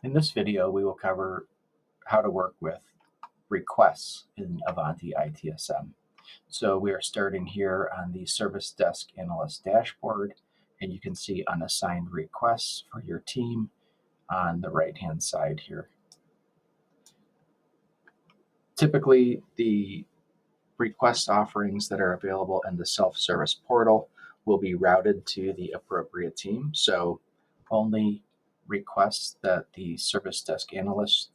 In this video, we will cover how to work with requests in Ivanti ITSM. So we are starting here on the Service Desk Analyst dashboard, and you can see unassigned requests for your team on the right-hand side here. Typically, the request offerings that are available in the self-service portal will be routed to the appropriate team. So only requests that the Service Desk Analyst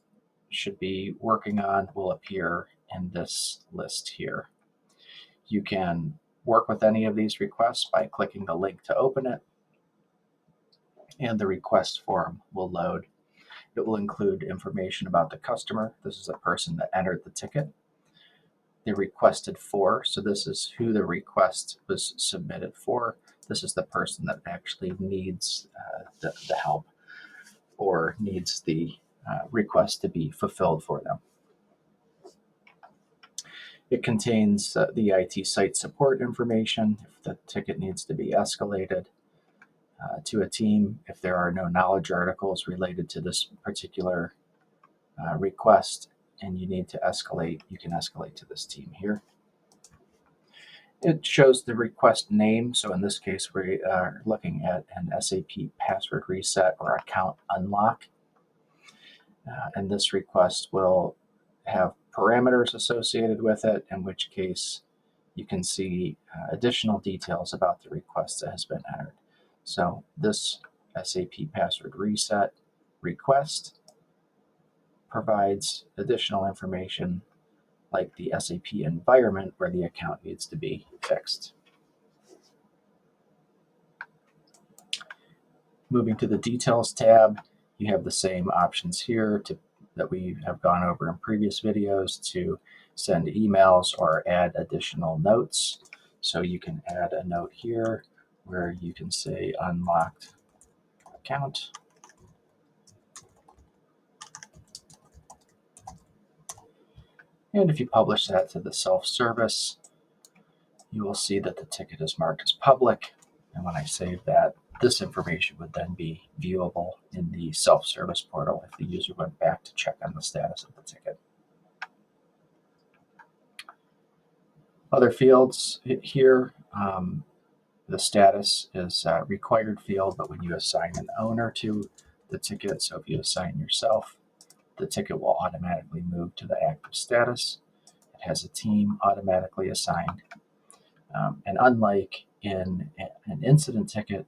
should be working on will appear in this list here. You can work with any of these requests by clicking the link to open it, and the request form will load. It will include information about the customer. This is the person that entered the ticket. The requested for, so this is who the request was submitted for. This is the person that actually needs the help or needs the request to be fulfilled for them. It contains the IT site support information, if the ticket needs to be escalated to a team, if there are no knowledge articles related to this particular request and you need to escalate, you can escalate to this team here. It shows the request name. So in this case, we are looking at an SAP password reset or account unlock. And this request will have parameters associated with it, in which case you can see additional details about the request that has been entered. So this SAP password reset request provides additional information like the SAP environment where the account needs to be fixed. Moving to the Details tab, you have the same options here that we have gone over in previous videos to send emails or add additional notes. So you can add a note here where you can say unlocked account. And if you publish that to the self-service, you will see that the ticket is marked as public. And when I save that, this information would then be viewable in the self-service portal if the user went back to check on the status of the ticket. Other fields here, the status is a required field, but when you assign an owner to the ticket, so if you assign yourself, the ticket will automatically move to the active status. It has a team automatically assigned. And unlike in an incident ticket,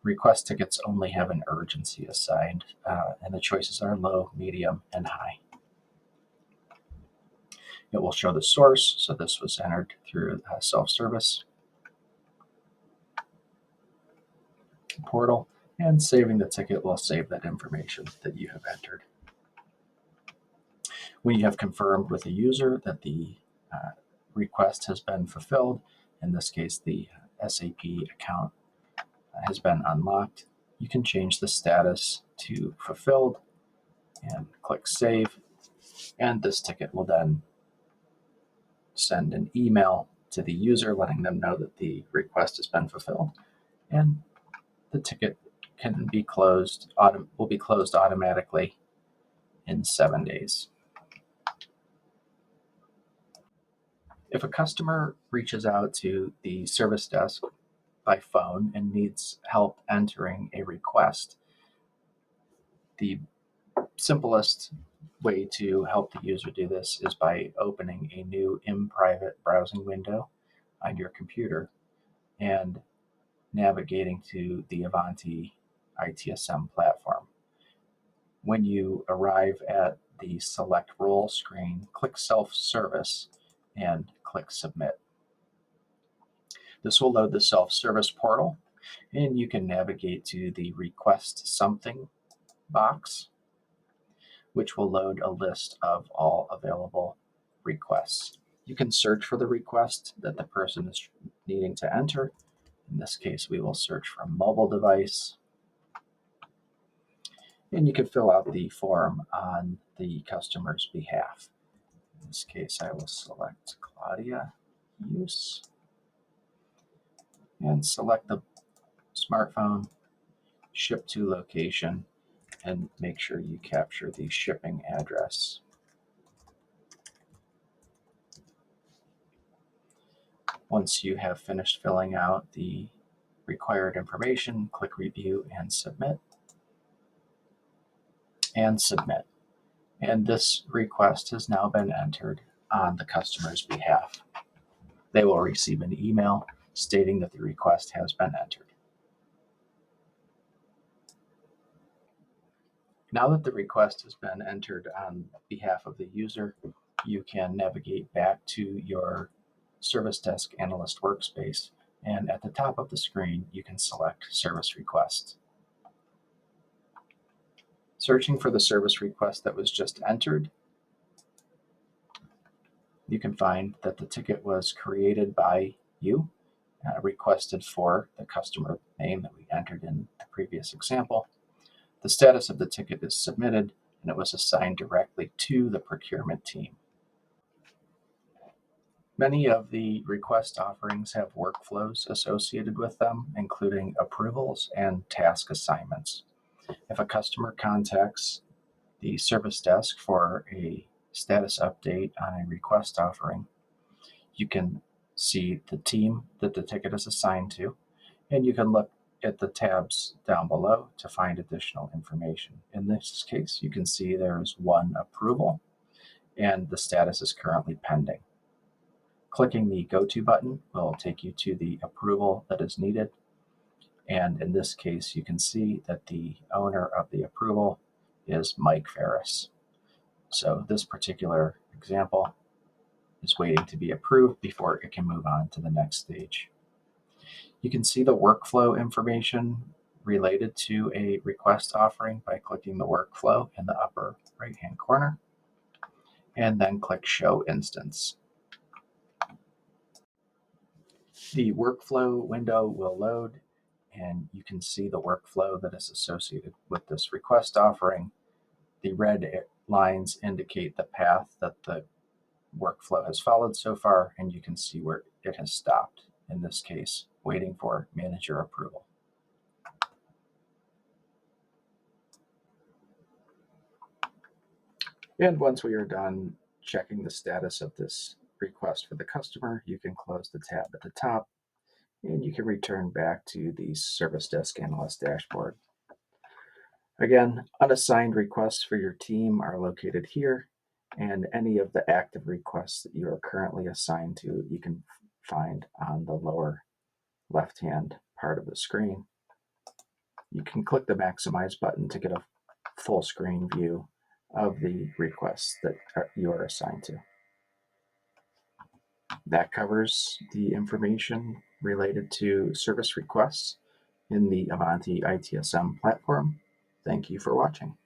request tickets only have an urgency assigned, and the choices are low, medium, and high. It will show the source, so this was entered through self-service portal, and saving the ticket will save that information that you have entered. When you have confirmed with a user that the request has been fulfilled, in this case the SAP account has been unlocked, you can change the status to fulfilled and click save, and this ticket will then send an email to the user letting them know that the request has been fulfilled, and the ticket can be closed, will be closed automatically in 7 days. If a customer reaches out to the service desk by phone and needs help entering a request, the simplest way to help the user do this is by opening a new in-private browsing window on your computer and navigating to the Ivanti ITSM platform. When you arrive at the Select Role screen, click Self-Service and click Submit. This will load the self-service portal, and you can navigate to the Request Something box, which will load a list of all available requests. You can search for the request that the person is needing to enter. In this case, we will search for mobile device. And you can fill out the form on the customer's behalf. In this case, I will select Claudia Use and select the smartphone, ship to location, and make sure you capture the shipping address. Once you have finished filling out the required information, click Review and Submit. And submit. And this request has now been entered on the customer's behalf. They will receive an email stating that the request has been entered. Now that the request has been entered on behalf of the user, you can navigate back to your Service Desk Analyst workspace, and at the top of the screen, you can select Service Request. Searching for the service request that was just entered, you can find that the ticket was created by you, requested for the customer name that we entered in the previous example. The status of the ticket is submitted, and it was assigned directly to the procurement team. Many of the request offerings have workflows associated with them, including approvals and task assignments. If a customer contacts the service desk for a status update on a request offering, you can see the team that the ticket is assigned to, and you can look at the tabs down below to find additional information. In this case, you can see there is one approval, and the status is currently pending. Clicking the Go To button will take you to the approval that is needed, and in this case, you can see that the owner of the approval is Mike Ferris. So this particular example is waiting to be approved before it can move on to the next stage. You can see the workflow information related to a request offering by clicking the workflow in the upper right-hand corner, and then click Show Instance. The workflow window will load, and you can see the workflow that is associated with this request offering. The red lines indicate the path that the workflow has followed so far, and you can see where it has stopped, in this case, waiting for manager approval. And once we are done checking the status of this request for the customer, you can close the tab at the top, and you can return back to the Service Desk Analyst dashboard. Again, unassigned requests for your team are located here, and any of the active requests that you are currently assigned to, you can find on the lower left-hand part of the screen. You can click the Maximize button to get a full screen view of the requests that you are assigned to. That covers the information related to service requests in the Ivanti ITSM platform. Thank you for watching.